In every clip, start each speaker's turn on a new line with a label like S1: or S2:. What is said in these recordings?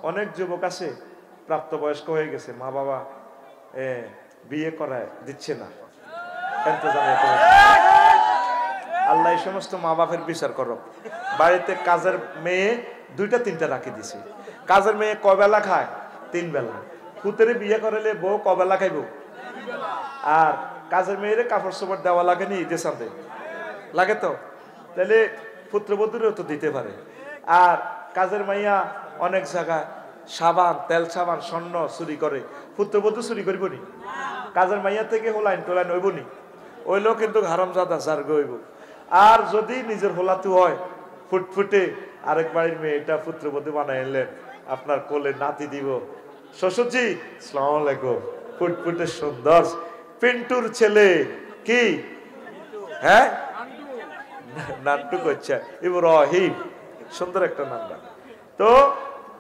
S1: অনেক যুবক আছে প্রাপ্তবয়স্ক হয়ে গেছে, মা বাবা বিয়ে করায় দিচ্ছে না। আল্লাহ এই সমস্ত মা বাপের বিচার করো। বাড়িতে কাজের মেয়ে 2টা-3টা রাখি দিছে। কাজের মেয়ে কবেলা খায়? 3 বেলা। পুতেরে বিয়ে করালে বউ কবেলা খাইব? আর কাজের মেয়েরে কাপড় চোপড় দেওয়া লাগে নি ঈদের সাথে? লাগে তো। তাহলে পুত্রবধূরও তো দিতে পারে। আর কাজের মাইয়া অনেক জায়গায় সাবান, তেল সাবান, স্বর্ণ চুরি করে, পুত্রবধূ চুরি করব নি? কাজের মাইয়া থেকে হোলাইন টোলাইন হইব নি? ওইলেও কিন্তু হারামজাদা জার্গ হইব। আর যদি নিজের হোলাতু হয় ফুটফুটে, আরেক বাড়ির মেয়ে এটা পুত্রবধূ বানাই এলেন, আপনার কোলে নাতি দিব, শ্বশুরজি আসসালামু আলাইকুম, ফুটফুটে সুন্দর পিন্টুর ছেলে কি, হ্যাঁ নান্টু করছে ইব্রাহিম, সুন্দর একটা নাম। তো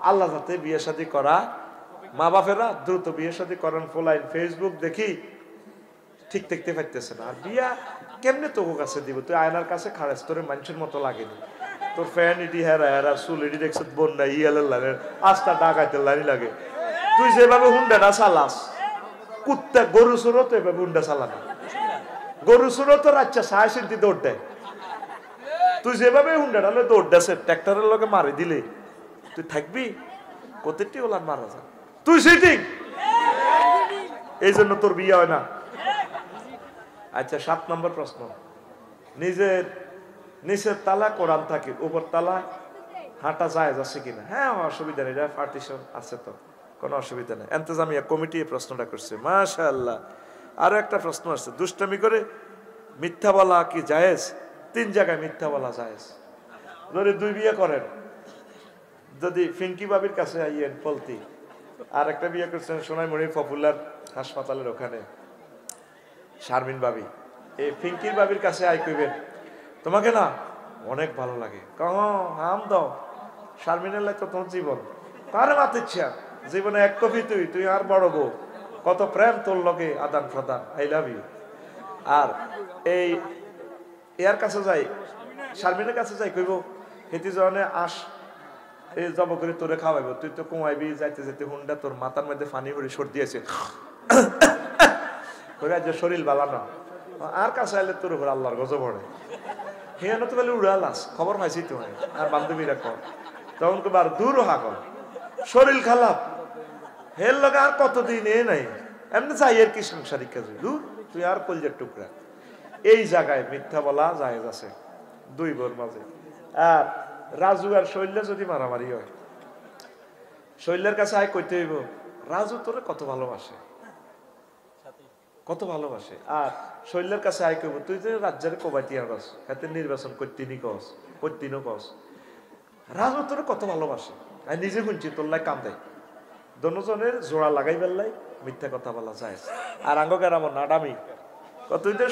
S1: আল্লাহ যাতে বিয়ে শাদী করা, মা বাপেরা দ্রুত বিয়ে শাদী করেন। ফোলাইন ফেসবুক দেখি ঠিক দেখতে পাইতেছে না। আর বিয়া কেমনে তোর কাছে দিব? তুই আয়নার কাছে খাড়াস, তোর মানুষের মতো লাগেনি। তোর ফ্যান ইডি হেরা হেরা চুল ইডি দেখছ বন্যা ইয়ালের লাগে, আস্তা ডাকাইতে লাইনি লাগে। তুই যেভাবে হুন্ডাটা চালাস, কুত্তা গরু চোরও তো এভাবে হুন্ডা চালানো। গরু চোরও তো রাচ্চা সাড়ে সিন্তি দৌড় দেয়। তুই যেভাবে হুন্ডাটা দৌড় দেছে, ট্র্যাক্টরের লোকে মারি দিলে তুই থাকবি? কতটি ওলান মারা যা, তুই সিটিং। এই জন্য তোর বিয়ে হয় না। আচ্ছা, 7 নম্বর প্রশ্ন, নিজের নিচের তালা কোরআন থাকে, উপর তালা হাঁটা জায়েজ আছে কিনা? হ্যাঁ, অসুবিধা নেই, পার্টিশন আছে তো, কোনো অসুবিধা নেই। এন্তেজামিয়া কমিটি এই প্রশ্নটা করছে, মাশাআল্লাহ। আরো একটা প্রশ্ন আছে, দুষ্টামি করে মিথ্যা বলা কি জায়েজ? 3 জায়গায় মিথ্যা বলা জায়েজ। যদি 2 বিয়ে করেন, যদি ফিঙ্কি বাবির কাছে আইয়েন পলতি, আর একটা বিয়ে করছেন সোনাইমুড়ি পপুলার হাসপাতালের ওখানে শারমিন বাবি, এই ফিঙ্কির বাবির কাছে আই কইবেন তোমাকে না অনেক ভালো লাগে, হাম দাও, শারমিনের লাগে তো তোমার জীবন, কারে মাতিচ্ছা জীবনে 1 কপি, তুই আর বড় বউ, কত প্রেম তোর লগে আদান প্রদান, আই লাভ ইউ। আর এই এর কাছে যাই, শারমিনের কাছে যাই, কইব হেতি জনে আস এই জব করে তোরে খাওয়াইব, তুই তো কমাইবি, যাইতে যেতে হুন্ডা তোর মাথার মধ্যে ফানি ভরে সর্দি আছে, শরীর বালানো। আর কাছে আইলে তোর উপর আল্লাহর গজব পড়ে। হেন তো বলে উড়ালাস, খবর পাইছি তোমার আর বান্ধবীরা কর, তখন আর দূর হাকল শরীর খারাপ, হের লগে আর কতদিন এ নাই, এমনি যাই আর কি সাংসারিক কাজে, দূর তুই আর কলজের টুকরা। এই জায়গায় মিথ্যা বলা জায়েজ আছে 2 বোর মাঝে। আর রাজু আর শৈল্য যদি মারামারি হয়, শৈল্যের কাছে আয় কইতে হইব রাজু তোরে কত ভালোবাসে, কত ভালোবাসে। আর শৈল্যের কাছে আয় কইব তুই যে রাজ্যের কবাইতি আস, হাতে নির্বাচন করতিনি কস, করতিনও কস, রাজু তোরে কত ভালোবাসে, আমি নিজে শুনছি তোর লাই কাম দেয়। দোনোজনের জোড়া লাগাই বেললাই মিথ্যা কথা বলা যায়। আর আঙ্গকার আমার নাডামি, তুই তো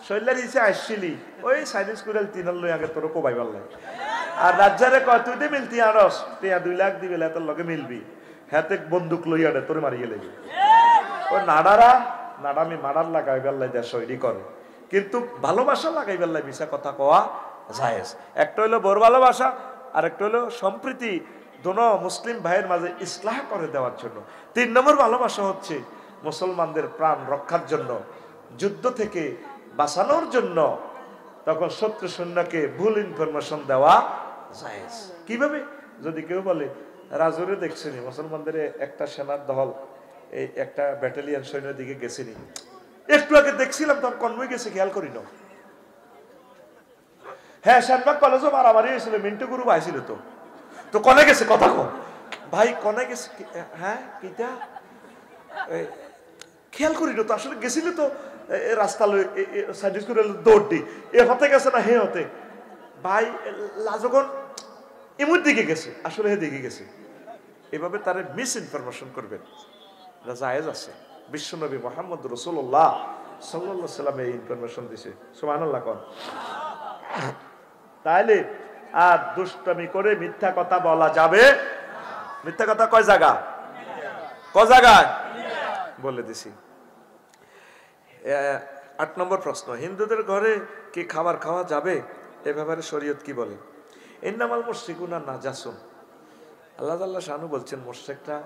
S1: শৈল্যার ইচ্ছে আসছিলি ওই সাইনিস কুড়াল 3 লই আগে তোর কোবাই বেললাই। আর রাজ্যারে কয় তুই তো মিলতি আরস, তুই 2 লাখ দিবে তোর লগে মিলবি, হাতে বন্দুক লইয়া তোর মারিয়ে লেগে। ও নাডামি মারার লাগাই বেল্লাই দেশ শৈলী করে, কিন্তু ভালোবাসা লাগাই বেল্লাই মিশা কথা কওয়া জায়েজ। একটা হইলো বড় ভালোবাসা, আর একটা হইলো সম্প্রীতি দোনো মুসলিম ভাইয়ের মাঝে ইসলাহ করে দেওয়ার জন্য। 3 নম্বর ভালোবাসা হচ্ছে মুসলমানদের প্রাণ রক্ষার জন্য, যুদ্ধ থেকে বাঁচানোর জন্য। তখন শত্রু সৈন্যকে ভুল ইনফরমেশন দেওয়া জায়েজ। কিভাবে? যদি কেউ বলে রাজুরে দেখছেনি মুসলমানদের একটা সেনার দল এই একটা ব্যাটালিয়ন সৈন্যের দিকে গেছিনি, একটু আগে দেখছিলাম তখন কনভয় গেছে, খেয়াল করি না। হ্যাঁ, শ্যামবাগ কলেজও মারামারি হয়েছিল, মিন্টু গুরু ভাইছিল তো কনে গেছে কথা কো ভাই, কনে গেছে? হ্যাঁ কিটা খেয়াল করি তো, আসলে গেছিল তো রাস্তা সাইড করে দৌড় দি, এ হতে গেছে না হে হতে, ভাই লাজগন এমন দিকে গেছে, আসলে হে দিকে গেছে। এভাবে তারা মিস ইনফরমেশন করবেন, জায়েজ আছে। বিশ্বনবী মুহাম্মদ রাসূলুল্লাহ সাল্লাল্লাহু আলাইহি সাল্লাম এই ইনফরমেশন দিয়েছে, সুবহানাল্লাহ কোন। তাইলে আর দুষ্টামি করে মিথ্যা কথা বলা যাবে? মিথ্যা কথা কয় জায়গা, জায়গায় বলে দিছি। 8 নম্বর প্রশ্ন, হিন্দুদের ঘরে কি খাবার খাওয়া যাবে? এ ব্যাপারে শরীয়ত কি বলে? ইন্নামাল মুশরিকুনা নাজাসুন, আল্লাহ তাআলা শানু বলছেন মুশরিকটা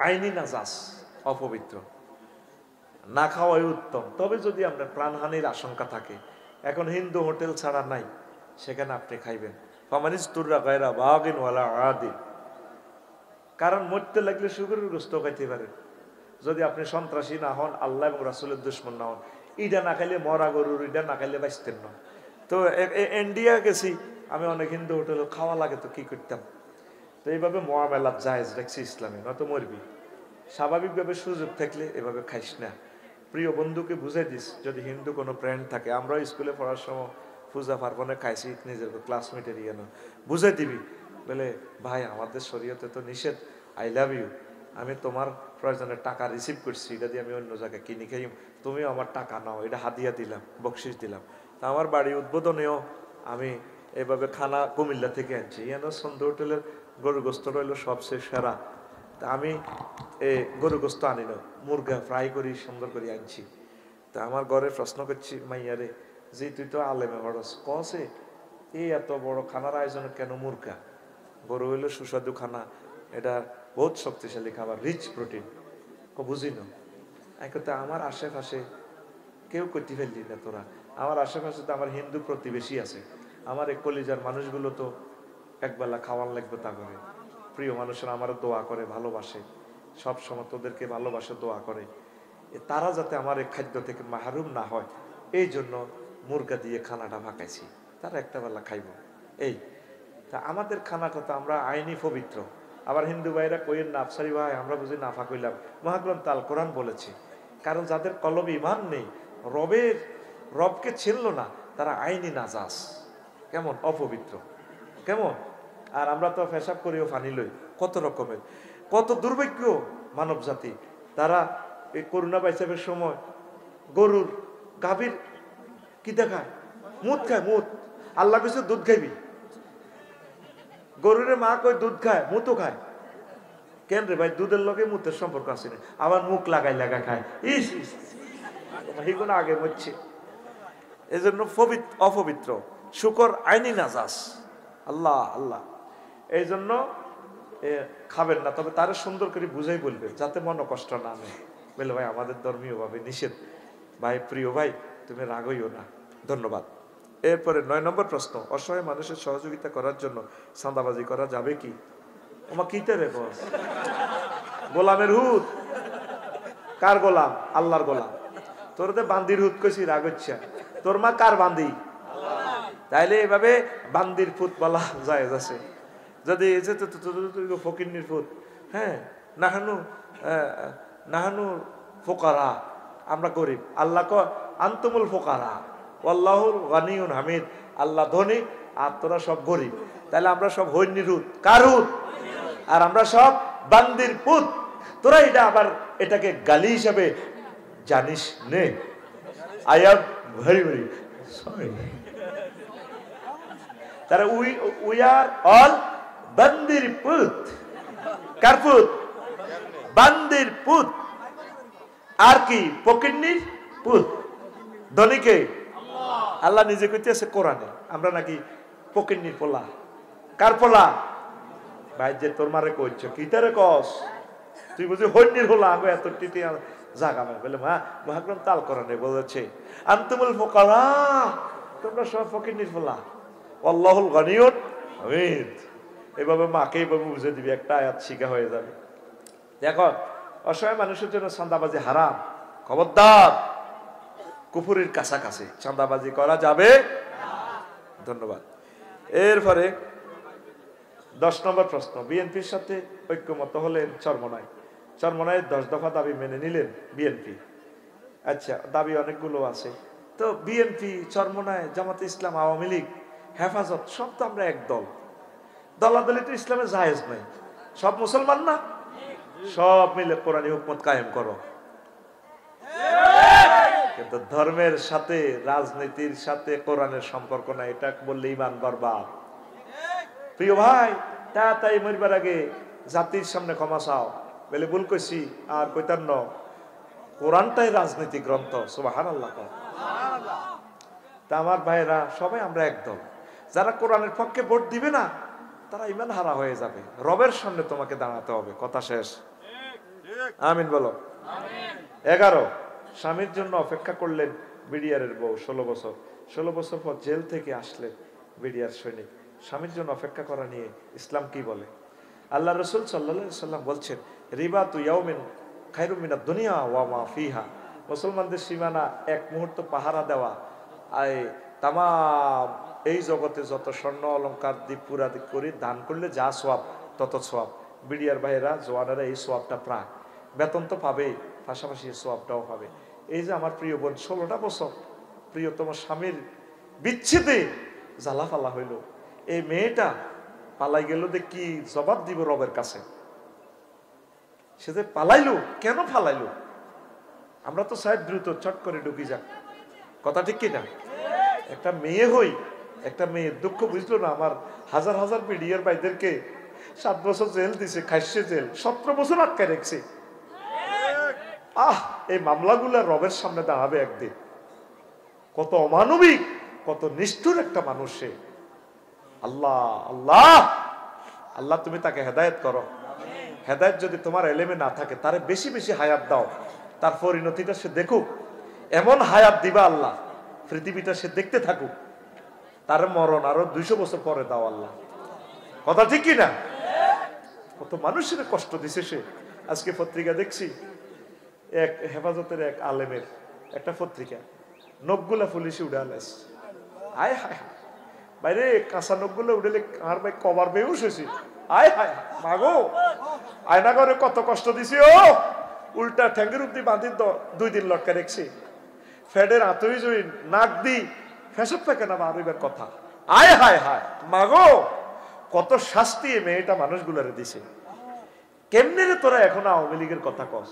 S1: আইনি নাজাস, অপবিত্র, না খাওয়াই উত্তম। তবে যদি আপনার প্রাণহানির আশঙ্কা থাকে, এখন হিন্দু হোটেল ছাড়া নাই, সেখানে আপনি খাইবেন। ফামানিস্তুররা গায়রা বাগিন ওয়ালা আদিন, কারণ মরতে লাগলে শুকরের গোশত খাইতে পারেন যদি আপনি সন্ত্রাসী না হন, আল্লাহ এবং রাসূলের দুশমন না হন। ইটা না খাইলে মরা গরুর, ইটা না খাইলে বাঁচতেন না। তো ইন্ডিয়া গেছি আমি, অনেক হিন্দু হোটেল খাওয়া লাগে, তো কি করতাম? তো এইভাবে মোয়ামেলাত জায়েজ রাখছি ইসলামে, নয়তো মরবি। স্বাভাবিকভাবে সুযোগ থাকলে এভাবে খাইস না। প্রিয় বন্ধুকে বুঝাই দিস, যদি হিন্দু কোনো ফ্রেন্ড থাকে, আমরা স্কুলে পড়ার সময় পূজা পার্বণে খাইছি, নিজের ক্লাসমেটের ইয়েন বুঝাই দিবি, বলে ভাই আমাদের শরীয়তে তো নিষেধ, আই লাভ ইউ, আমি তোমার প্রয়োজনে টাকা রিসিভ করছি, এটা দিয়ে আমি অন্য জায়গায় কিনি খাই, তুমিও আমার টাকা নাও, এটা হাদিয়া দিলাম, বকশিস দিলাম। তা আমার বাড়ি উদ্বোধনেও আমি এভাবে খানা কুমিল্লা থেকে আনছি, যেন সন্ধ্যা হোটেলের গরু গোস্ত রইল সবচেয়ে সেরা। তা আমি গরু গোস্ত আনি না, মুরগা ফ্রাই করি সুন্দর করে আনছি। তা আমার ঘরে প্রশ্ন করছি মাইয়ারে, যে তুই তো আলেমে হরস, কসে এই এত বড় খানার আয়োজনে কেন মুরগা? গরু হইলো সুস্বাদু খানা, এটা বহুত শক্তিশালী খাবার, রিচ প্রোটিন। বুঝি না কথা, আমার আশেপাশে কেউ করতে ফেললি না তোরা, আমার আশেপাশে তো আমার হিন্দু প্রতিবেশী আছে, আমার এই কলিজার মানুষগুলো তো একবেলা খাওয়ান লাগবে তা করে। প্রিয় মানুষরা আমার দোয়া করে, ভালোবাসে, সব সময় তোদেরকে ভালোবাসে, দোয়া করে, তারা যাতে আমার এই খাদ্য থেকে মাহরুম না হয়, এই জন্য মুরগা দিয়ে খানাটা ভাকাইছি, তারা একটা বেলা খাইব। এই তা আমাদের খানাটা তো আমরা আইনি পবিত্র। আবার হিন্দু ভাইরা কইেন না আফসারি ভাই আমরা বুঝি নাফা কইলাম, মহাগ্রন্থ আল কোরআন বলেছে, কারণ যাদের কলবে ইমান নেই, রবকে চিনল না, তারা আইনি নাজাস, কেমন অপবিত্র, কেমন। আর আমরা তো পেশাব করিও ফানি লই, কত রকমের, কত দুর্ভাগ্য মানব জাতি। তারা এই করোনা বাইসাবের সময় গরুর গাভীর কি দেখায়, মুদ খায়, মুদ। আল্লাহ কিছু দুধ খাইবি, গরুরে মা কই দুধ খায়, মুতও খায়। কেন রে ভাই, দুধের লগে মুতের সম্পর্ক আছে না, আবার মুখ লাগাই লাগা খায়, ইস ইস, এইগুলো আগে মরছে। এই জন্য অপবিত্র, শুকর আইনি নাজাস, আল্লাহ আল্লাহ। এই জন্য খাবেন না, তবে তারা সুন্দর করে বুঝাই বলবে, যাতে মনে কষ্ট না নেয়। বলে ভাই আমাদের ধর্মীয় ভাবে নিষেধ, ভাই প্রিয় ভাই তুমি রাগইও না। ধন্যবাদ। এরপরে 9 নম্বর প্রশ্ন, অসহায় মানুষের সহযোগিতা করার জন্য চাঁদাবাজি করা যাবে কি? ওমা কিতে রে বস, গোলামের হুত, কার গোলাম? আল্লাহর গোলাম। তোর তো বান্দির হুত কইছি, রাগ হচ্ছে, তোর মা কার বান্দি? তাইলে এভাবে বান্দির ফুত বলা জায়েজ আছে। যদি ফকিন্নির ফুত, হ্যাঁ, নাহানু ফোকারা, আমরা গরিব, আল্লাহ ক আনতুমুল ফোকারা আল্লাহুর গানিউন হামিদ, আল্লাহ ধনী আর তোরা সব গরিব। তাহলে আমরা সব হইন্নির হুত, কার হুত? আর আমরা সব বান্দির পুত। তোরা এটা আবার এটাকে গালি হিসাবে জানিস নে। I am very very sorry. তারা উই আর অল বান্দির পুত। কার পুত? বান্দির পুত। আর কি? ফকিন্নির পুত। ধনীকে আল্লাহ নিজে কইতেছে কোরআনে, আমরা নাকি ফকিন্নির পোলা। কার পোলা? ভাই যে তোর মারে কইছ কি তারে কস, তুই বুঝি হন্যির হলা আগে এত টিটি জাগা মার বলে মা মহাগ্রন্থ তাল কোরআনে বলেছে আনতুমুল ফুকারা, তোমরা সব ফকিন্নির পোলা, আল্লাহুল গানিয়ুন হামিদ। এভাবে মাকে এভাবে বুঝে দিবি, একটা আয়াত শিখা হয়ে যাবে। দেখো অসহায় মানুষের জন্য চাঁদাবাজি হারাম, খবরদার, কুফুরির কাছাকাছি চাঁদাবাজি করা যাবে। ধন্যবাদ। এরপরে 10 নম্বর প্রশ্ন, বিএনপির সাথে ঐক্যমত হলেন চরমনায়। চরমনায় 10 দফা দাবি মেনে নিলেন বিএনপি। আচ্ছা, দাবি অনেকগুলো আছে। তো বিএনপি, চরমনায়, জামাতে ইসলাম, আওয়ামী লীগ, হেফাজত, সব তো আমরা এক দল। দলাদলি তো ইসলামে জায়েজ নাই। সব মুসলমান না, সব মিলে কোরআনী হুকমত কায়েম করো। কিন্তু ধর্মের সাথে, রাজনীতির সাথে কোরআনের সম্পর্ক নাই, এটা বললে ঈমান বরবাদ। প্রিয় ভাই, তাই মরবার আগে জাতির সামনে ক্ষমা চাও, বলে ভুল কইছি আর কইতাম ন, কোরআনটাই রাজনীতি গ্রন্থ। সুবহানাল্লাহ। তা আমার ভাইরা সবাই আমরা একদল। যারা কোরআনের পক্ষে ভোট দিবে না, তারা ইমান হারা হয়ে যাবে। রবের সামনে তোমাকে দাঁড়াতে হবে। কথা শেষ। আমিন বলো। 11 স্বামীর জন্য অপেক্ষা করলেন বিডিআরের বউ 16 বছর। 16 বছর পর জেল থেকে আসলেন বিডিআর সৈনিক। স্বামীর জন্য অপেক্ষা করা নিয়ে ইসলাম কি বলে? আল্লাহ রসুল সাল্লাল্লাহু আলাইহি সাল্লাম বলছেন, রিবাতু ইয়াউমিন খায়রুম মিনাদ দুনিয়া ওয়া মা ফিহা। মুসলমানদের সীমানা এক মুহূর্ত পাহারা দেওয়া তাম এই জগতে যত স্বর্ণ অলংকার দ্বীপ পুরা করি দান করলে যা সোয়াব তত সোয়াব। বিডিআর ভাইয়েরা জওয়ানেরা এই সোয়াবটা প্রায় বেতন তো পাবেই, পাশাপাশি এই সোয়াবটাও পাবে। এই যে আমার প্রিয় বোন 16টা বছর প্রিয়তম স্বামীর বিচ্ছেদে জ্বালাফালা হইল, এই মেয়েটা পালাই গেল যে কি জবাব দিব রবের কাছে? সে যে পালাইলো, কেন পালাইলো? আমরা তো চাই দ্রুত চট করে ঢুকি যাক। কথা ঠিক কিনা? একটা মেয়ে হই, একটা মেয়ের দুঃখ বুঝলো না। আমার হাজার হাজার বিডিআর ভাইদেরকে 7 বছর জেল দিছে, খাইছে জেল, 17 বছর আটকায় রেখেছে। এই মামলাগুলা রবের সামনে দাঁড়াবে একদিন। কত অমানবিক, কত নিষ্ঠুর একটা মানুষ সে। আল্লাহ আল্লাহ আল্লাহ, তুমি তাকে হেদায়েত করো। হেদায়েত যদি তোমার এলেমে না থাকে, তারে বেশি বেশি হায়াত দাও, তার পরিণতিটা সে দেখুক। এমন হায়াত দিবা আল্লাহ, পৃথিবীটা সে দেখতে থাকুক। তার মরণ আরো 200 বছর পরে দাও আল্লাহ। কথা ঠিক কিনা? কত মানুষের কষ্ট দিছে সে। আজকে পত্রিকা দেখছি, এক হেফাজতের এক আলেমের একটা পত্রিকা, নখগুলা পুলিশে উড়ে আলাইছে। আয় হায় বাইরে, কাঁচা নখগুলো উঠেলে আর ভাই কবার বেউস হয়েছি। আয় হায় মাগো, আয়না করে কত কষ্ট দিছি। ও উল্টা ঠ্যাঙ্গের উপদি বাঁধি 2 দিন লটকা রেখছি। ফেডের আতই জই নাক দি ফেসব থাকে না মারিবার কথা। আয় হায় হায় মাগো, কত শাস্তি এই মেয়েটা মানুষগুলারে দিছে। কেমনে রে তোরা এখন আওয়ামী লীগের কথা কস?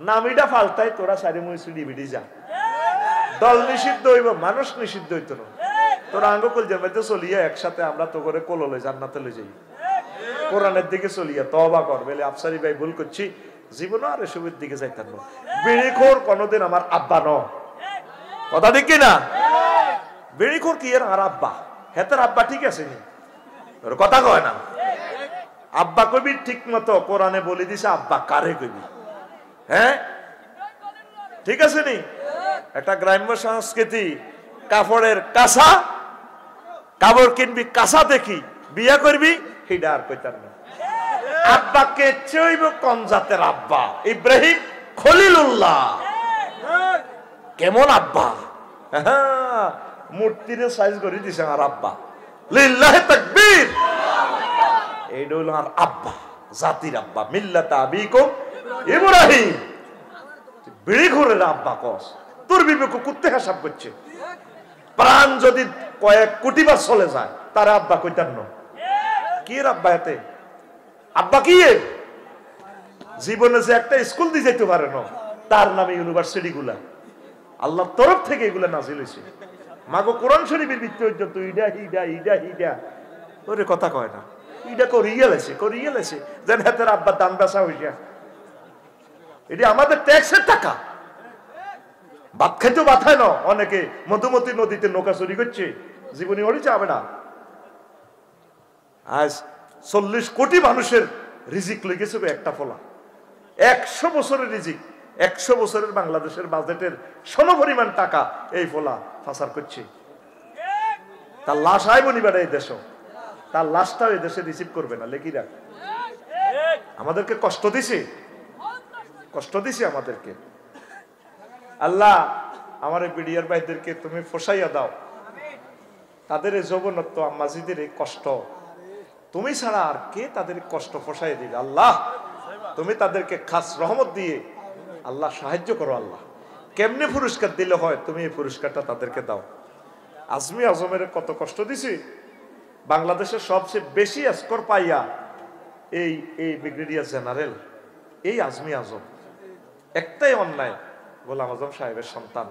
S1: নামিটা ফালতাই তোরা সারি মুসিডি বিডি যা। দল নিষিদ্ধ হইব, মানুষ নিষিদ্ধ হইতো না। তোরা আঙ্গ কল জামাইতে চলিয়া একসাথে আমরা তো করে কোললে জান্নাতে লই যাই। কোরআনের দিকে চলিয়া তওবা কর বলে আফসারি ভাই ভুল করছি, জীবনও আর এসবের দিকে যাইতাম না। বিড়িখোর কোনোদিন আমার আব্বা ন। কথা ঠিক কিনা? বিড়িখোর কি এর আর আব্বা? হেতার আব্বা ঠিক আছে নি? তোর কথা কয় না। আব্বা কবি ঠিক মতো কোরআনে বলে দিছে, আব্বা কারে কবি? হ্যাঁ ঠিক আছে নি? একটা গ্রাম্য সংস্কৃতি, কাপড়ের কাঁচা, কাপড় কিনবি কাঁচা দেখি, বিয়া করবি সেটা আর কইতার না। আব্বাকে চইব কোন জাতের আব্বা? ইব্রাহিম খলিলুল্লাহ। কেমন আব্বা? মূর্তির সাইজ করে দিছে আর আব্বা। লিল্লাহি তাকবীর। এইটা হলো আর আব্বা, জাতির আব্বা। মিল্লাতা আবিকুম ইব্রাহিম। বিড়ি ঘুরে আব্বা কস, তোর বিবেক কুত্তে হিসাব করছে। প্রাণ যদি কয়েক কোটি বার চলে যায়, তার আব্বা কইতার ন। কি আব্বা? এতে আব্বা কি? জীবনে যে একটা স্কুল দিয়ে যেতে পারে না, তার নামে ইউনিভার্সিটি গুলা আল্লাহর তরফ থেকে এগুলা নাজিল হয়েছে। মাগো কোরআন শরীফের ভিত্তি পর্যন্ত ইডা হিডা ইডা হিডা ওরে কথা কয় না। ইডা করিয়ে লেছে যেন হাতের আব্বা দান বেচা হইয়া। এটি আমাদের ট্যাক্সের টাকা। ভাত খাইতেও বাথায় না। অনেকে মধুমতি নদীতে নৌকা চুরি করছে, জীবনী ওরই যাবে না। আজ 40 কোটি মানুষের রিজিক লেগেছে একটা ফলা। 100 বছরের রিজিক, 100 বছরের বাংলাদেশের বাজেটের সমপরিমাণ টাকা এই ফলা ফাসার করছে। তার লাশ আইব নিবার এই দেশ, তার লাশটাও এই দেশে রিসিভ করবে না। লেখিরা আমাদেরকে কষ্ট দিছে আমাদেরকে। আল্লাহ আমার এই বিডিআর ভাইদেরকে তুমি ফসাইয়া দাও। তাদের এই যৌবনত্ব, আম্মাজিদের এই কষ্ট, তুমি ছাড়া আর কে তাদের কষ্ট ফসাই দিবে? আল্লাহ তুমি তাদেরকে খাস রহমত দিয়ে আল্লাহ সাহায্য করো। আল্লাহ কেমনে পুরস্কার দিলে হয়, তুমি এই পুরস্কারটা তাদেরকে দাও। আজমি আজমের কত কষ্ট দিছি। বাংলাদেশের সবচেয়ে বেশি স্কোর পাইয়া এই ব্রিগেডিয়ার জেনারেল এই আজমি আজম। একটাই অন্যায়, গোলাম আজম সাহেবের সন্তান।